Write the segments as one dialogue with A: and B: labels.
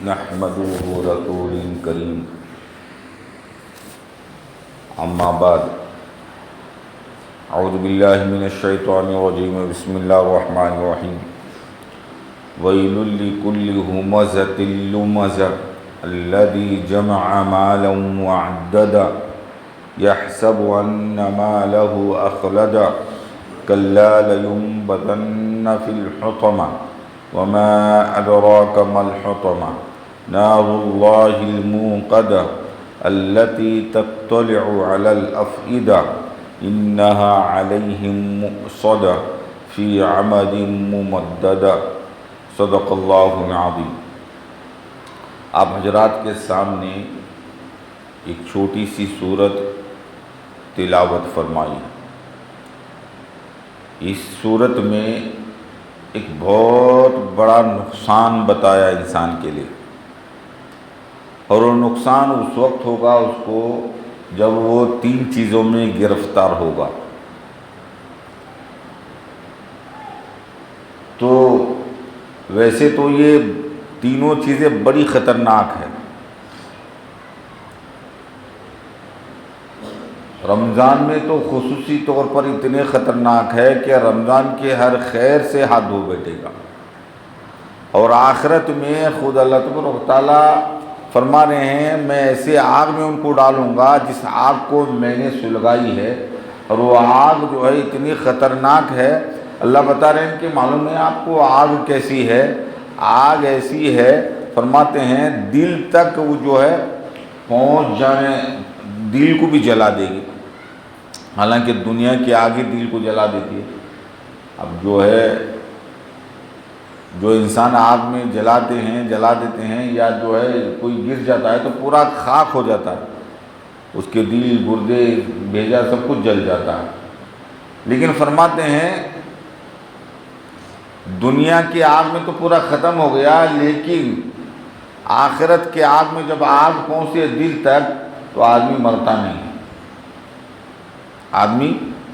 A: نحمده رسول کریم اما بعد اعوذ باللہ من الشیطان الرجیم بسم اللہ الرحمن الرحیم ویل لکل ہمزۃ لمزہ الذی جمع مالا وعددا یحسب ان مالہ اخلدا کلا لینبذن فی الحطمہ وما ادراک ما الحطمہ نار اللہ الموقدہ التي تطلع على الافئدہ انها علیہم مؤصدہ فی عمد ممددہ صدق اللہ العظیم۔ آپ حضرات کے سامنے ایک چھوٹی سی سورت تلاوت فرمائی۔ اس سورت میں ایک بہت بڑا نقصان بتایا انسان کے لیے، اور وہ نقصان اس وقت ہوگا اس کو جب وہ تین چیزوں میں گرفتار ہوگا۔ تو ویسے تو یہ تینوں چیزیں بڑی خطرناک ہیں۔ رمضان میں تو خصوصی طور پر اتنے خطرناک ہے کہ رمضان کے ہر خیر سے ہاتھ دھو بیٹھے گا، اور آخرت میں خود اللہ تبارک و تعالیٰ فرما رہے ہیں میں ایسے آگ میں ان کو ڈالوں گا جس آگ کو میں نے سلگائی ہے، اور وہ آگ جو ہے اتنی خطرناک ہے۔ اللہ بتا رہے ہیں کہ معلوم ہے آپ کو آگ کیسی ہے؟ آگ ایسی ہے، فرماتے ہیں دل تک وہ جو ہے پہنچ جانے، دل کو بھی جلا دے گی۔ حالانکہ دنیا کی آگے دل کو جلا دیتی ہے۔ اب جو ہے جو انسان آگ میں جلا دیتے ہیں یا جو ہے کوئی گر جاتا ہے تو پورا خاک ہو جاتا ہے، اس کے دل، گردے، بھیجا سب کچھ جل جاتا ہے۔ لیکن فرماتے ہیں دنیا کی آگ میں تو پورا ختم ہو گیا، لیکن آخرت کے آگ میں جب آگ پہنچے دل تک تو آدمی مرتا نہیں ہے۔ آدمی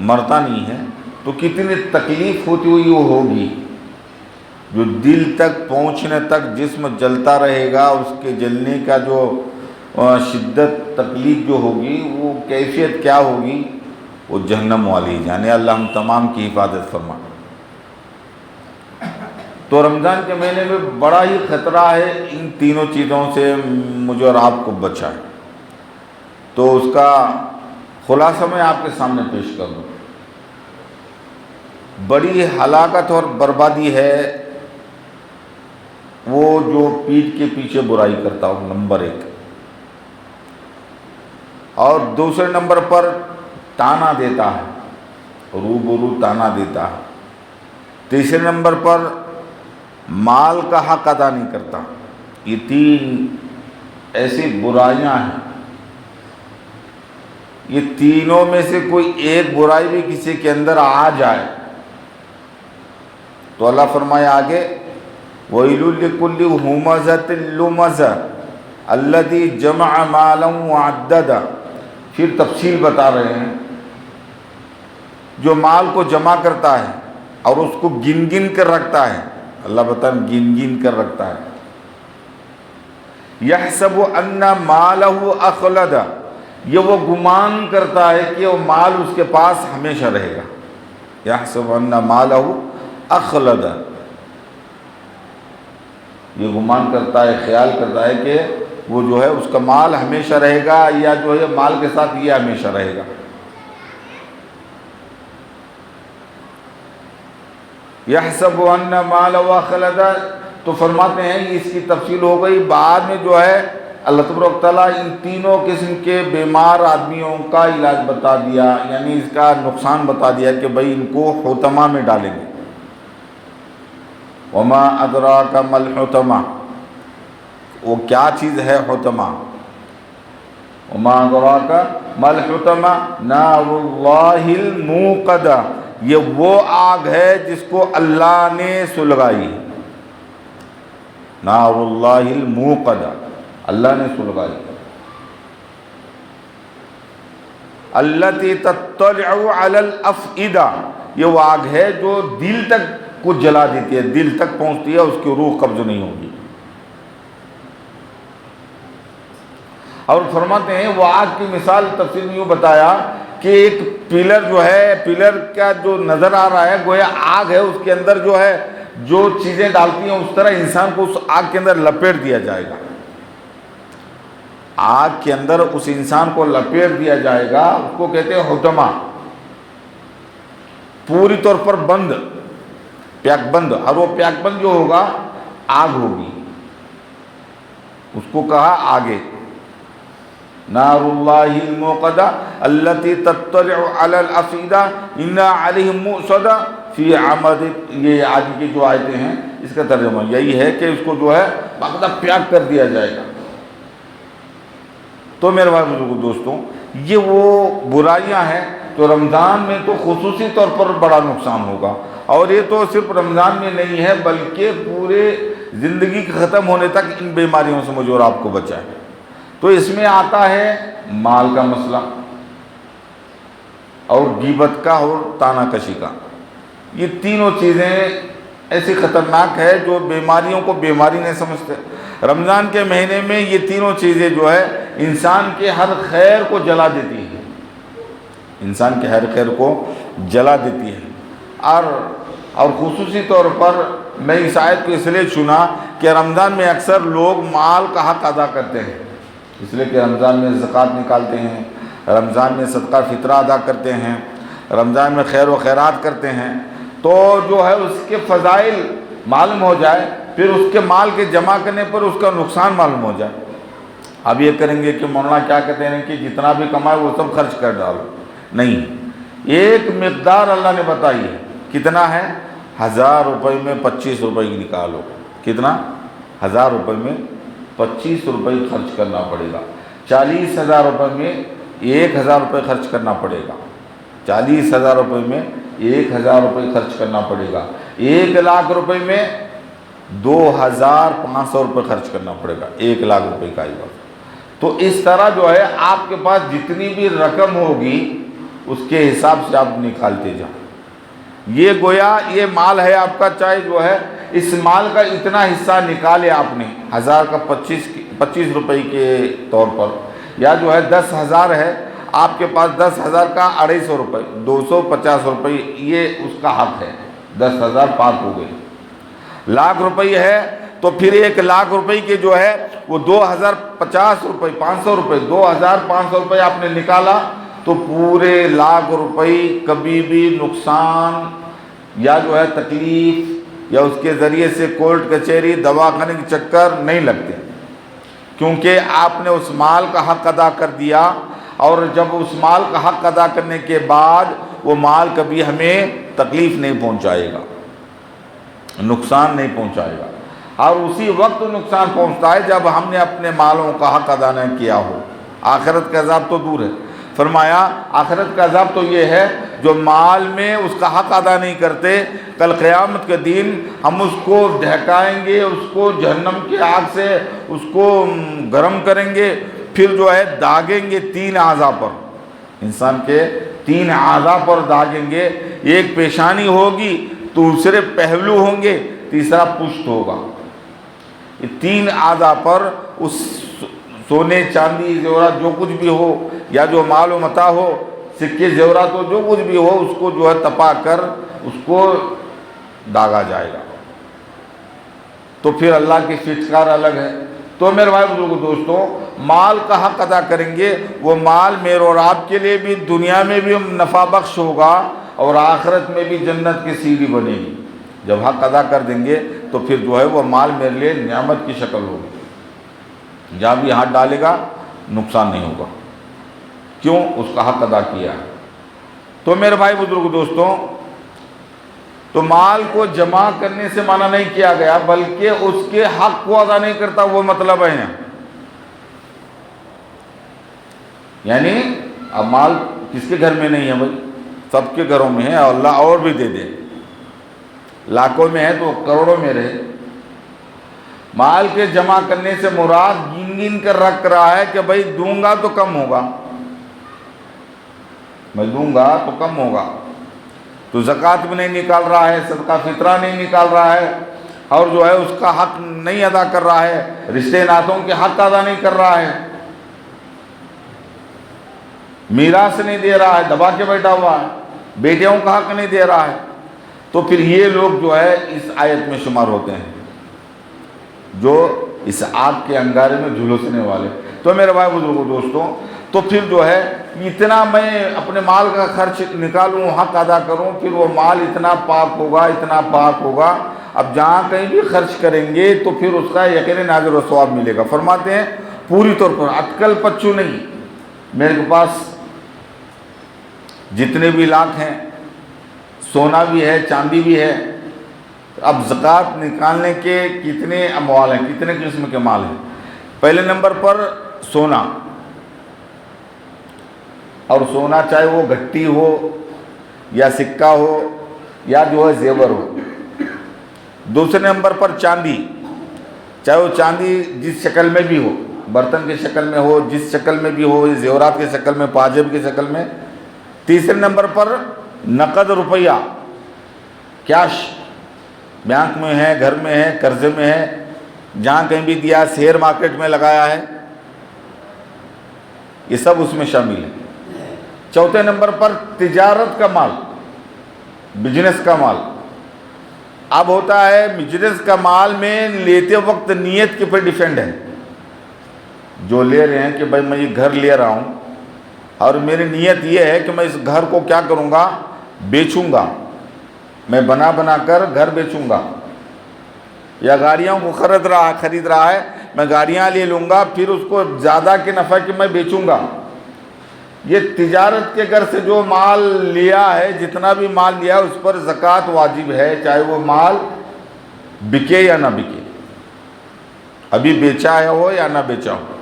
A: مرتا نہیں ہے تو کتنی تکلیف ہوتی ہوئی وہ ہوگی۔ جو دل تک پہنچنے تک جسم جلتا رہے گا، اس کے جلنے کا جو شدت تکلیف جو ہوگی وہ کیفیت کیا ہوگی، وہ جہنم والی جانے۔ اللہ ہم تمام کی حفاظت فرما۔ تو رمضان کے مہینے میں بڑا ہی خطرہ ہے، ان تینوں چیزوں سے مجھے اور آپ کو بچائے۔ تو اس کا خلاصہ میں آپ کے سامنے پیش کر دوں۔ بڑی ہلاکت اور بربادی ہے وہ جو پیٹھ کے پیچھے برائی کرتا ہو، نمبر 1، اور دوسرے نمبر پر تانا دیتا ہے، روبرو تانا دیتا ہے، تیسرے نمبر پر مال کا حق ادا نہیں کرتا۔ یہ تین ایسی برائیاں ہیں، یہ تینوں میں سے کوئی ایک برائی بھی کسی کے اندر آ جائے تو اللہ فرمائے آگے وَيْلٌ لِكُلِّ هُمَزَةٍ لُمَزَةٍ الَّذِي جَمَعَ مَالًا وَعَدَّدَ۔ پھر تفصیل بتا رہے ہیں، جو مال کو جمع کرتا ہے اور اس کو گن گن کر رکھتا ہے، اللہ بتا رہے ہیں گن گن کر رکھتا ہے۔ يَحْسَبُ أَنَّ مَالَهُ أَخْلَدَ، یہ وہ گمان کرتا ہے کہ وہ مال اس کے پاس ہمیشہ رہے گا۔ يَحْسَبُ أَنَّ مَالَهُ أَخْلَدَ، یہ گمان کرتا ہے، خیال کرتا ہے کہ وہ جو ہے اس کا مال ہمیشہ رہے گا، یا جو ہے مال کے ساتھ یہ ہمیشہ رہے گا۔ يَحْسَبُ أَنَّ مَالَهُ أَخْلَدَ، تو فرماتے ہیں اس کی تفصیل ہو گئی۔ بعد میں جو ہے اللہ تبارک و تعالیٰ ان تینوں قسم کے بیمار آدمیوں کا علاج بتا دیا، یعنی اس کا نقصان بتا دیا کہ بھئی ان کو حطمہ میں ڈالیں گے۔ وما ادراک ما الحطمہ، وہ کیا چیز ہے حطمہ؟ وما ادراک ما الحطمہ نار اللہ الموقدہ، یہ وہ آگ ہے جس کو اللہ نے سلگائی۔ نار اللہ الموقدہ، اللہ نے سلگائی۔ التی تطلع علی الافئدہ، یہ وہ آگ ہے جو دل تک کو جلا دیتی ہے، دل تک پہنچتی ہے، اس کی روح قبض نہیں ہوگی۔ اور فرماتے ہیں وہ آگ کی مثال تفسیر میں یوں بتایا کہ ایک پلر جو ہے، پلر کا جو نظر آ رہا ہے گویا آگ ہے، اس کے اندر جو ہے جو چیزیں ڈالتی ہیں اس طرح انسان کو اس آگ کے اندر لپیٹ دیا جائے گا، آگ کے اندر اس انسان کو لپیٹ دیا جائے گا، اس کو کہتے ہیں حطمہ، پوری طور پر بند، پیک بند، اور وہ پیک بند جو ہوگا آگ ہوگی، اس کو کہا آگے نار اللہ الموقدہ التی تطلع علی الافئدہ انا علیہم مؤصدہ فی عمد، یہ آگے کی جو آیتیں ہیں اس کا ترجمہ یہی ہے کہ اس کو جو ہے باقاعدہ پیک کر دیا جائے گا۔ تو میرے بھائی بزرگو دوستوں، یہ وہ برائیاں ہیں تو رمضان میں تو خصوصی طور پر بڑا نقصان ہوگا، اور یہ تو صرف رمضان میں نہیں ہے بلکہ پورے زندگی کے ختم ہونے تک ان بیماریوں سے مجھے اور آپ کو بچائے۔ تو اس میں آتا ہے مال کا مسئلہ اور غیبت کا اور طعنہ کشی کا، یہ تینوں چیزیں ایسی خطرناک ہے جو بیماریوں کو بیماری نہیں سمجھتے۔ رمضان کے مہینے میں یہ تینوں چیزیں جو ہے انسان کے ہر خیر کو جلا دیتی ہیں، انسان کے ہر خیر کو جلا دیتی ہے۔ اور خصوصی طور پر میں اس آیت کو اس لیے چنا کہ رمضان میں اکثر لوگ مال کا حق ادا کرتے ہیں، اس لیے کہ رمضان میں زکوٰۃ نکالتے ہیں، رمضان میں صدقہ فطرہ ادا کرتے ہیں، رمضان میں خیر و خیرات کرتے ہیں، تو جو ہے اس کے فضائل معلوم ہو جائے، پھر اس کے مال کے جمع کرنے پر اس کا نقصان معلوم ہو جائے۔ اب یہ کریں گے کہ مولانا کیا کہتے ہیں کہ جتنا بھی کمائے وہ سب خرچ کر ڈالو، نہیں، ایک مقدار اللہ نے بتائی ہے، کتنا ہے؟ 1000 روپے میں 25 روپے نکالو، کتنا؟ 1000 روپے میں 25 روپے خرچ کرنا پڑے گا، 40,000 روپے میں 1000 روپے خرچ کرنا پڑے گا، 40,000 روپے میں 1000 روپے خرچ کرنا پڑے گا، 1,00,000 روپے میں 2,500 روپے خرچ کرنا پڑے گا، 1,00,000 روپے کا عوض۔ تو اس طرح جو ہے آپ کے پاس جتنی بھی رقم ہوگی اس کے حساب سے آپ نکالتے جائیں۔ یہ گویا یہ مال ہے آپ کا، چاہے جو ہے اس مال کا اتنا حصہ نکالے آپ نے 1000 کا 25 روپے کے طور پر، یا جو ہے 10,000 ہے آپ کے پاس، 10,000 کا 250 روپے، 250 روپے یہ اس کا حق ہے، 10,000 پاک ہو گئی۔ 1,00,000 روپے ہے تو پھر 1,00,000 روپے کے جو ہے وہ 2,050 روپے، 500 روپے، 2,500 روپے آپ نے نکالا، تو پورے 1,00,000 روپے کبھی بھی نقصان یا جو ہے تکلیف یا اس کے ذریعے سے کورٹ کچہری دواخانے کے چکر نہیں لگتے، کیونکہ آپ نے اس مال کا حق ادا کر دیا، اور جب اس مال کا حق ادا کرنے کے بعد وہ مال کبھی ہمیں تکلیف نہیں پہنچائے گا، نقصان نہیں پہنچائے گا، اور اسی وقت نقصان پہنچتا ہے جب ہم نے اپنے مالوں کا حق ادا نہیں کیا ہو۔ آخرت کا عذاب تو دور ہے، فرمایا آخرت کا عذاب تو یہ ہے جو مال میں اس کا حق ادا نہیں کرتے، کل قیامت کے دن ہم اس کو دہکائیں گے، اس کو جہنم کی آگ سے اس کو گرم کریں گے، پھر جو ہے داغیں گے 3 اعضاء پر، انسان کے 3 اعضاء پر داغیں گے، ایک پیشانی ہوگی، دوسرے پہلو ہوں گے، تیسرا پشت ہوگا، یہ 3 اعضاء پر اس سونے چاندی زیورات جو کچھ بھی ہو یا جو مال و متاع ہو، سکے زیورات ہو، جو کچھ بھی ہو، اس کو جو ہے تپا کر اس کو داغا جائے گا۔ تو پھر اللہ کی فٹکار الگ ہے۔ تو میرے بھائی بزرگو دوستوں، مال کا حق ادا کریں گے، وہ مال میرے اور آپ کے لیے بھی دنیا میں بھی نفع بخش ہوگا اور آخرت میں بھی جنت کی سیڑھی بنے گی۔ جب حق ادا کر دیں گے تو پھر جو ہے وہ مال میرے لیے نعمت کی شکل ہوگی، جہاں بھی ہاتھ ڈالے گا نقصان نہیں ہوگا، کیوں؟ اس کا حق ادا کیا ہے۔ تو میرے بھائی بزرگ دوستوں، تو مال کو جمع کرنے سے منع نہیں کیا گیا، بلکہ اس کے حق کو ادا نہیں کرتا، وہ مطلب ہے۔ یعنی اب مال کس کے گھر میں نہیں ہے بھائی؟ سب کے گھروں میں ہے، اور اللہ اور بھی دے دے، لاکھوں میں ہے تو کروڑوں میں رہے۔ مال کے جمع کرنے سے مراد گن گن کر رکھ رہا ہے کہ بھائی دوں گا تو کم ہوگا، میں دوں گا تو کم ہوگا، تو زکوٰۃ بھی نہیں نکال رہا ہے، صدقہ فطرہ نہیں نکال رہا ہے، اور جو ہے اس کا حق نہیں ادا کر رہا ہے، رشتے ناتوں کے حق ادا نہیں کر رہا ہے، میراث نہیں دے رہا ہے، دبا کے بیٹھا ہوا ہے، بیٹیوں کا حق نہیں دے رہا ہے، تو پھر یہ لوگ جو ہے اس آیت میں شمار ہوتے ہیں جو اس آگ کے انگارے میں جھلسنے والے۔ تو میرے بھائی بزرگوں دوستوں، تو پھر جو ہے اتنا میں اپنے مال کا خرچ نکالوں، حق ادا کروں، پھر وہ مال اتنا پاک ہوگا، اتنا پاک ہوگا، اب جہاں کہیں بھی خرچ کریں گے تو پھر اس کا یقیناً اجر و ثواب ملے گا۔ فرماتے ہیں پوری طور پر اٹکل پچو نہیں، میرے پاس جتنے بھی لاکھ ہیں، سونا بھی ہے، چاندی بھی ہے، اب زکوٰۃ نکالنے کے کتنے اموال ہیں، کتنے قسم کے مال ہیں؟ پہلے نمبر پر سونا، اور سونا چاہے وہ گھٹی ہو یا سکہ ہو یا جو ہے زیور ہو۔ دوسرے نمبر پر چاندی، چاہے وہ چاندی جس شکل میں بھی ہو، برتن کی شکل میں ہو، جس شکل میں بھی ہو، زیورات کی شکل میں، پاجب کی شکل میں۔ تیسرے نمبر پر نقد روپیہ، کیش، بینک میں ہے، گھر میں ہے، قرضے میں ہے، جہاں کہیں بھی دیا، شیئر مارکیٹ میں لگایا ہے، یہ سب اس میں شامل ہے۔ چوتھے نمبر پر تجارت کا مال، بزنس کا مال۔ اب ہوتا ہے بزنس کا مال میں لیتے وقت نیت کے پر ڈیپینڈ ہے، جو لے رہے ہیں کہ بھائی میں یہ گھر لے رہا ہوں اور میری نیت یہ ہے کہ میں اس گھر کو کیا کروں گا، بیچوں گا، میں بنا بنا کر گھر بیچوں گا، یا گاڑیوں کو خرید رہا ہے، میں گاڑیاں لے لوں گا، پھر اس کو زیادہ کے نفع کہ میں بیچوں گا۔ یہ تجارت کے گھر سے جو مال لیا ہے، جتنا بھی مال لیا ہے، اس پر زکوٰۃ واجب ہے، چاہے وہ مال بکے یا نہ بکے، ابھی بیچا ہے ہو یا نہ بیچا ہو۔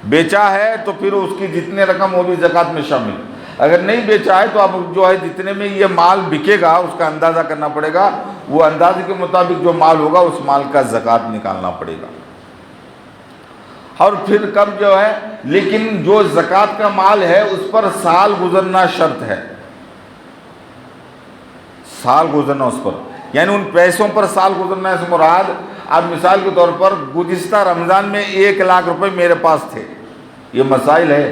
A: بیچا ہے تو پھر اس کی جتنے رقم وہ بھی زکوٰۃ میں شامل، اگر نہیں بیچا ہے تو اب جو ہے جتنے میں یہ مال بکے گا اس کا اندازہ کرنا پڑے گا، وہ اندازے کے مطابق جو مال ہوگا اس مال کا زکوٰۃ نکالنا پڑے گا۔ اور پھر کب جو ہے، لیکن جو زکوٰۃ کا مال ہے اس پر سال گزرنا شرط ہے، سال گزرنا اس پر، یعنی ان پیسوں پر سال گزرنا ہے۔ اس مراد اب مثال کے طور پر گزشتہ رمضان میں 1,00,000 روپے میرے پاس تھے، یہ مسائل ہے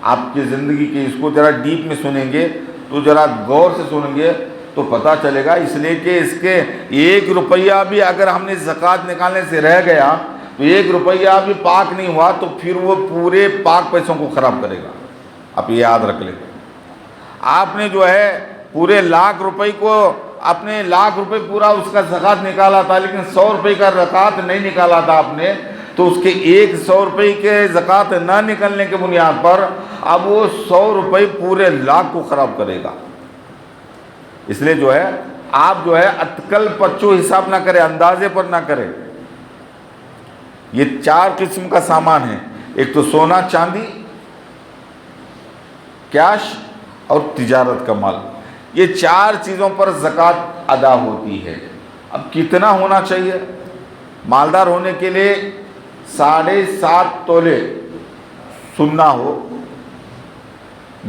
A: آپ کی زندگی کے، اس کو ذرا ڈیپ میں سنیں گے تو ذرا غور سے سنیں گے تو پتہ چلے گا، اس لیے کہ اس کے 1 روپیہ بھی اگر ہم نے زکوٰۃ نکالنے سے رہ گیا تو 1 روپیہ بھی پاک نہیں ہوا تو پھر وہ پورے پاک پیسوں کو خراب کرے گا۔ آپ یہ یاد رکھ لیں، آپ نے جو ہے پورے 1,00,000 روپے کو، اپنے 1,00,000 روپے پورا اس کا زکوٰۃ نکالا تھا، لیکن 100 روپے کا زکوٰۃ نہیں نکالا تھا آپ نے، تو اس کے 100 روپے کے زکوٰۃ نہ نکلنے کے بنیاد پر اب وہ 100 روپے پورے 1,00,000 کو خراب کرے گا۔ اس لیے جو ہے آپ جو ہے اٹکل پچو حساب نہ کریں، اندازے پر نہ کریں۔ یہ 4 قسم کا سامان ہے، ایک تو سونا چاندی، کیش اور تجارت کا مال، یہ 4 چیزوں پر زکوٰۃ ادا ہوتی ہے۔ اب کتنا ہونا چاہیے؟ مالدار ہونے کے لیے 7.5 تولے سونا ہو،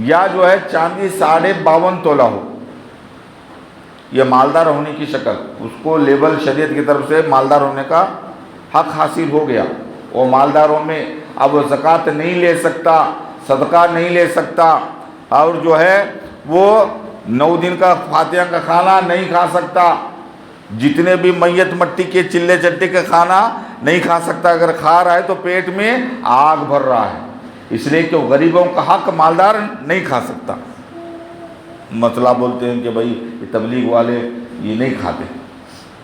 A: یا جو ہے چاندی 52.5 تولہ ہو، یہ مالدار ہونے کی شکل، اس کو لیبل شریعت کی طرف سے مالدار ہونے کا حق حاصل ہو گیا۔ وہ مالداروں میں اب وہ زکوٰۃ نہیں لے سکتا، صدقہ نہیں لے سکتا، اور جو ہے وہ 9 دن کا فاتحہ کا کھانا نہیں کھا سکتا، جتنے بھی میت مٹی کے چلے چٹے کا کھانا نہیں کھا سکتا، اگر کھا رہا ہے تو پیٹ میں آگ بھر رہا ہے، اس لیے کہ غریبوں کا حق مالدار نہیں کھا سکتا۔ مطلب بولتے ہیں کہ بھائی یہ تبلیغ والے یہ نہیں کھاتے،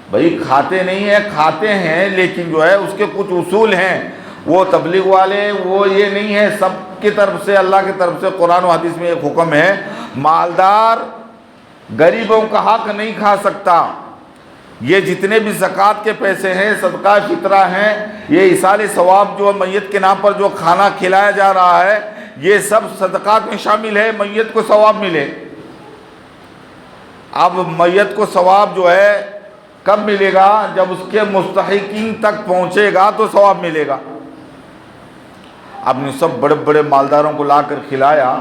A: بھائی کھاتے نہیں ہیں، کھاتے ہیں، لیکن جو ہے اس کے کچھ اصول ہیں، وہ تبلیغ والے وہ یہ نہیں ہے، سب کی طرف سے، اللہ کی طرف سے قرآن و حدیث میں ایک حکم ہے، مالدار غریبوں کا حق نہیں کھا سکتا۔ یہ جتنے بھی زکوٰۃ کے پیسے ہیں، صدقہ فطرہ ہیں، یہ ایصال ثواب جو میت کے نام پر جو کھانا کھلایا جا رہا ہے، یہ سب صدقات میں شامل ہے، میت کو ثواب ملے۔ اب میت کو ثواب جو ہے کب ملے گا؟ جب اس کے مستحقین تک پہنچے گا تو ثواب ملے گا۔ آپ نے سب بڑے بڑے مالداروں کو لا کر کھلایا،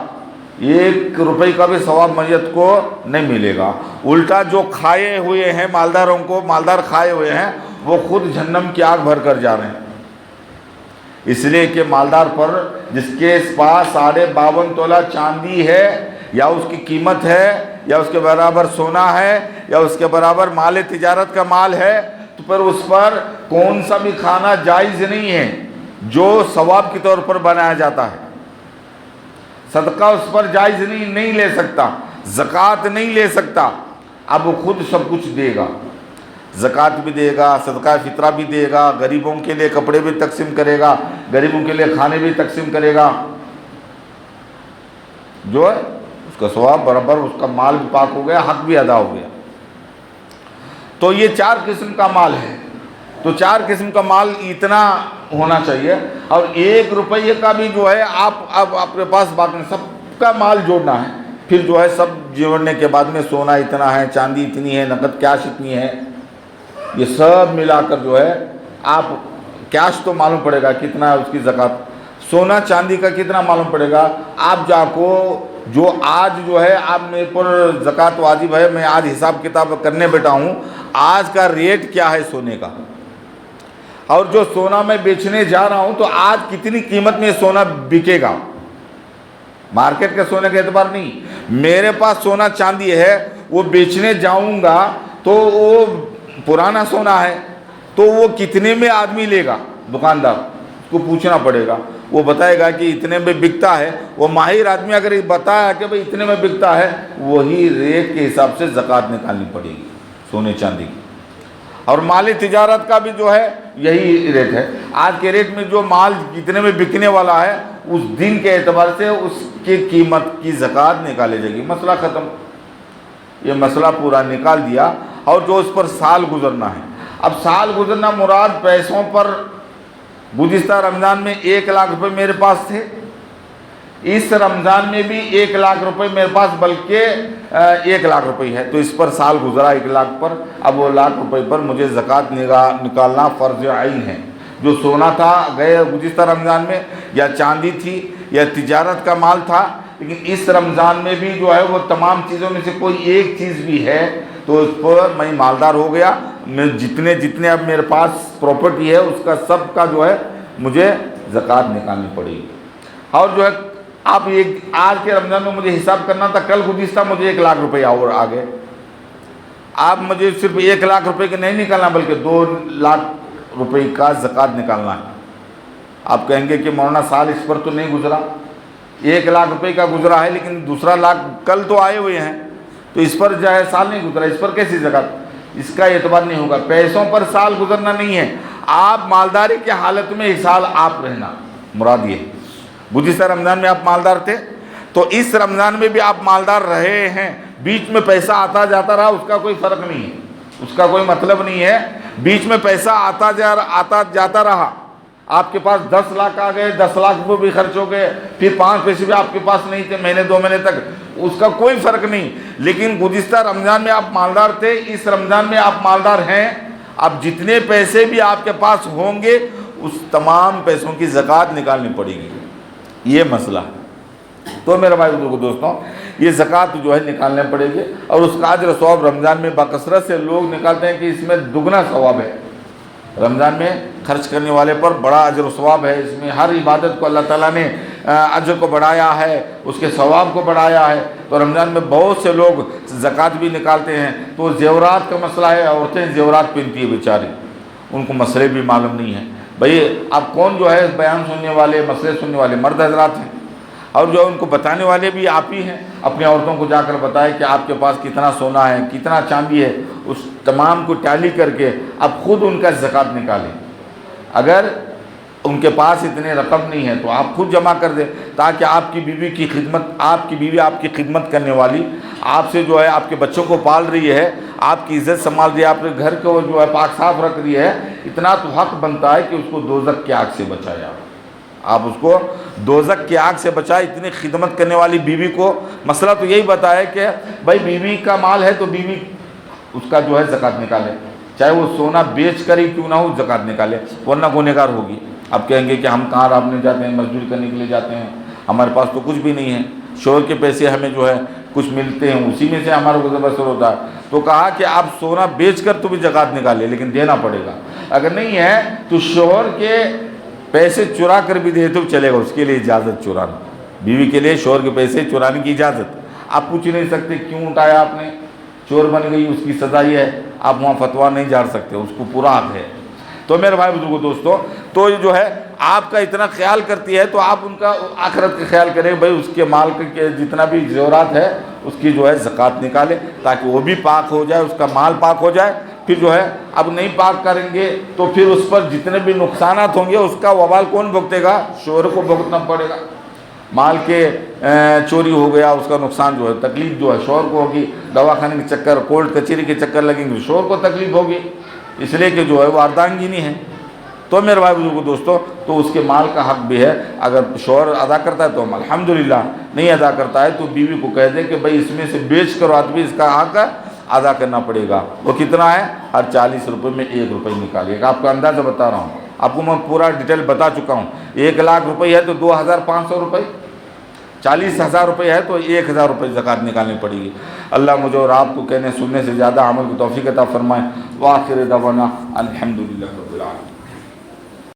A: 1 روپے کا بھی ثواب میت کو نہیں ملے گا، الٹا جو کھائے ہوئے ہیں مالداروں کو، مالدار کھائے ہوئے ہیں، وہ خود جہنم کی آگ بھر کر جا رہے ہیں۔ اس لیے کہ مالدار پر جس کے پاس 52.5 تولہ چاندی ہے یا اس کی قیمت ہے یا اس کے برابر سونا ہے یا اس کے برابر مال تجارت کا مال ہے، تو پھر اس پر کون سا بھی کھانا جائز نہیں ہے جو ثواب کے طور پر بنایا جاتا ہے۔ صدقہ اس پر جائز نہیں لے سکتا، زکوٰۃ نہیں لے سکتا۔ اب وہ خود سب کچھ دے گا، زکوٰۃ بھی دے گا، صدقہ فطرہ بھی دے گا، غریبوں کے لیے کپڑے بھی تقسیم کرے گا، غریبوں کے لیے کھانے بھی تقسیم کرے گا، جو ہے اس کا ثواب برابر، اس کا مال بھی پاک ہو گیا، حق بھی ادا ہو گیا۔ تو یہ 4 قسم کا مال ہے۔ تو 4 قسم کا مال اتنا ہونا چاہیے، اور 1 روپیے کا بھی جو ہے آپ اپنے پاس باقی سب کا مال جوڑنا ہے۔ پھر جو ہے سب جوڑنے کے بعد میں سونا اتنا ہے، چاندی اتنی ہے، نقد کیش اتنی ہے، یہ سب ملا کر جو ہے آپ کیش تو معلوم پڑے گا کتنا ہے اس کی زکوٰۃ، سونا چاندی کا کتنا معلوم پڑے گا۔ آپ جا کو جو آج جو ہے آپ میرے پر زکوٰۃ واجب ہے، میں آج حساب کتاب کرنے بیٹھا ہوں، آج کا ریٹ کیا ہے سونے کا، اور جو سونا میں بیچنے جا رہا ہوں تو آج کتنی قیمت میں سونا بکے گا، مارکیٹ کے سونے کے اعتبار نہیں۔ میرے پاس سونا چاندی ہے، وہ بیچنے جاؤں گا تو وہ پرانا سونا ہے، تو وہ کتنے میں آدمی لے گا، دکاندار کو پوچھنا پڑے گا، وہ بتائے گا کہ اتنے میں بکتا ہے۔ وہ ماہر آدمی اگر بتایا کہ بھئی اتنے میں بکتا ہے، وہی ریٹ کے حساب سے زکوٰۃ نکالنی پڑے گی سونے چاندی کی۔ اور مالی تجارت کا بھی جو ہے یہی ریٹ ہے، آج کے ریٹ میں جو مال جتنے میں بکنے والا ہے اس دن کے اعتبار سے اس کی قیمت کی زکوٰۃ نکالی جائے گی۔ مسئلہ ختم، یہ مسئلہ پورا نکال دیا۔ اور جو اس پر سال گزرنا ہے، اب سال گزرنا مراد پیسوں پر، گزشتہ رمضان میں 1 لاکھ روپے میرے پاس تھے، اس رمضان میں بھی 1 لاکھ روپے میرے پاس، بلکہ 1 لاکھ روپے ہے، تو اس پر سال گزرا 1 لاکھ پر، اب وہ 1 لاکھ روپے پر مجھے زکوٰۃ نکالنا فرض عین ہے۔ جو سونا تھا گئے گزشتہ رمضان میں، یا چاندی تھی، یا تجارت کا مال تھا، لیکن اس رمضان میں بھی جو ہے وہ تمام چیزوں میں سے کوئی ایک چیز بھی ہے تو اس پر میں مالدار ہو گیا، میں جتنے اب میرے پاس پراپرٹی ہے اس کا سب کا جو ہے مجھے زکوٰۃ نکالنی پڑے گی۔ اور جو ہے آپ آج کے رمضان میں مجھے حساب کرنا تھا، کل گزشتہ مجھے 1 لاکھ روپے اور آ گئے، آپ مجھے صرف 1 لاکھ روپے کے نہیں نکالنا بلکہ 2 لاکھ روپے کا زکوٰۃ نکالنا ہے۔ آپ کہیں گے کہ مولانا سال اس پر تو نہیں گزرا، 1 لاکھ روپے کا گزرا ہے لیکن دوسرا لاکھ کل تو آئے ہوئے ہیں، تو اس پر جو ہے سال نہیں گزرا، اس پر کیسی زکوٰۃ، اس کا اعتبار نہیں ہوگا۔ پیسوں پر سال گزرنا نہیں ہے، آپ مالداری کی حالت میں اس سال آپ رہنا مراد یہ ہے۔ گزشتہ رمضان میں آپ مالدار تھے تو اس رمضان میں بھی آپ مالدار رہے ہیں، بیچ میں پیسہ آتا جاتا رہا، اس کا کوئی فرق نہیں ہے، اس کا کوئی مطلب نہیں ہے، بیچ میں پیسہ آتا جاتا رہا، آپ کے پاس 10 لاکھ آ گئے، 10 لاکھ وہ بھی خرچ ہو گئے، پھر 5 پیسے بھی آپ کے پاس نہیں تھے مہینے 2 مہینے تک، اس کا کوئی فرق نہیں۔ لیکن گزشتہ رمضان میں آپ مالدار تھے، اس رمضان میں آپ مالدار ہیں، اب جتنے پیسے بھی آپ کے پاس ہوں گے اس تمام پیسوں کی زکوٰۃ نکالنی پڑے گی، یہ مسئلہ ہے۔ تو میرے بھائی بزرگوں دوستوں، یہ زکوٰۃ جو ہے نکالنے پڑے گی، اور اس کا اجر و ثواب رمضان میں بکثرت سے لوگ نکالتے ہیں کہ اس میں دگنا ثواب ہے۔ رمضان میں خرچ کرنے والے پر بڑا اجر و ثواب ہے، اس میں ہر عبادت کو اللہ تعالیٰ نے اجر کو بڑھایا ہے، اس کے ثواب کو بڑھایا ہے۔ تو رمضان میں بہت سے لوگ زکوٰۃ بھی نکالتے ہیں۔ تو زیورات کا مسئلہ ہے، عورتیں زیورات پہنتی ہیں بیچاری، ان کو مسئلے بھی معلوم نہیں ہیں۔ بھئی اب کون جو ہے بیان سننے والے، مسئلے سننے والے مرد حضرات ہیں، اور جو ان کو بتانے والے بھی آپ ہی ہیں۔ اپنی عورتوں کو جا کر بتائے کہ آپ کے پاس کتنا سونا ہے، کتنا چاندی ہے، اس تمام کو ٹیلی کر کے اب خود ان کا زکوٰۃ نکالیں۔ اگر ان کے پاس اتنے رقم نہیں ہے تو آپ خود جمع کر دیں، تاکہ آپ کی بیوی کی خدمت، آپ کی بیوی آپ کی خدمت کرنے والی، آپ سے جو ہے آپ کے بچوں کو پال رہی ہے، آپ کی عزت سنبھال رہی ہے، آپ کے گھر کو جو ہے پاک صاف رکھ رہی ہے، اتنا تو حق بنتا ہے کہ اس کو دوزخ کی آگ سے بچائے۔ آپ اس کو دوزخ کی آگ سے بچائے، اتنی خدمت کرنے والی بیوی کو۔ مسئلہ تو یہی بتایا کہ بھائی بیوی کا مال ہے تو بیوی اس کا جو ہے زکوٰۃ نکالے، چاہے وہ سونا بیچ کر ہی کیوں نہ ہو زکوٰۃ نکالے، ورنہ گنہگار ہوگی۔ اب کہیں گے کہ ہم کہاں راپنے جاتے ہیں، مزدوری کرنے کے لیے جاتے ہیں، ہمارے پاس تو کچھ بھی نہیں ہے، شوہر کے پیسے ہمیں جو ہے کچھ ملتے ہیں، اسی میں سے ہمارا گزر بسر ہوتا ہے۔ تو کہا کہ آپ سونا بیچ کر تو بھی زکوٰۃ نکالے، لیکن دینا پڑے گا۔ اگر نہیں ہے تو شوہر کے پیسے چرا کر بھی دے تو چلے گا، اس کے لیے اجازت چرانا، بیوی کے لیے شوہر کے پیسے چرانے کی اجازت۔ آپ پوچھ نہیں سکتے کیوں اٹھایا آپ نے، چور بن گئی اس کی سزا یہ ہے، آپ وہاں فتویٰ نہیں جھاڑ سکتے، اس کو پورا حق ہے۔ تو میرے بھائی بزرگوں دوستو، تو جو ہے آپ کا اتنا خیال کرتی ہے تو آپ ان کا آخرت کا خیال کریں، بھائی اس کے مال کے جتنا بھی زیورات ہے اس کی جو ہے زکوٰۃ نکالے تاکہ وہ بھی پاک ہو جائے، اس کا مال پاک ہو جائے۔ پھر جو ہے اب نہیں پاک کریں گے تو پھر اس پر جتنے بھی نقصانات ہوں گے اس کا وبال کون بھگتے گا؟ شوہر کو بھگتنا پڑے گا۔ مال کے چوری ہو گیا، اس کا نقصان جو ہے تکلیف جو ہے شوہر کو ہوگی، دواخانے کے چکر، کورٹ کچہری کے چکر لگیں گے، شوہر کو تکلیف ہوگی، اس لیے کہ جو ہے وہ اردانگینی ہے۔ تو میرے بھائی بزرگوں دوستو، تو اس کے مال کا حق بھی ہے، اگر شوہر ادا کرتا ہے تو ہم الحمدللہ، نہیں ادا کرتا ہے تو بیوی کو کہہ دے کہ بھائی اس میں سے بیچ کر آدمی اس کا حق ادا کرنا پڑے گا۔ وہ کتنا ہے؟ ہر 40 روپے میں 1 روپے نکالیے گا۔ آپ کا اندازہ بتا رہا ہوں، آپ کو میں پورا ڈیٹیل بتا چکا ہوں۔ 1 لاکھ روپے ہے تو 2500 روپے، 40,000 روپے ہے تو 1,000 روپے زکوٰۃ نکالنی پڑے گی۔ اللہ مجھے اور آپ کو کہنے سننے سے زیادہ عمل کی توفیق عطا فرمائے۔ وآخر دعوانا الحمدللہ رب العالمین۔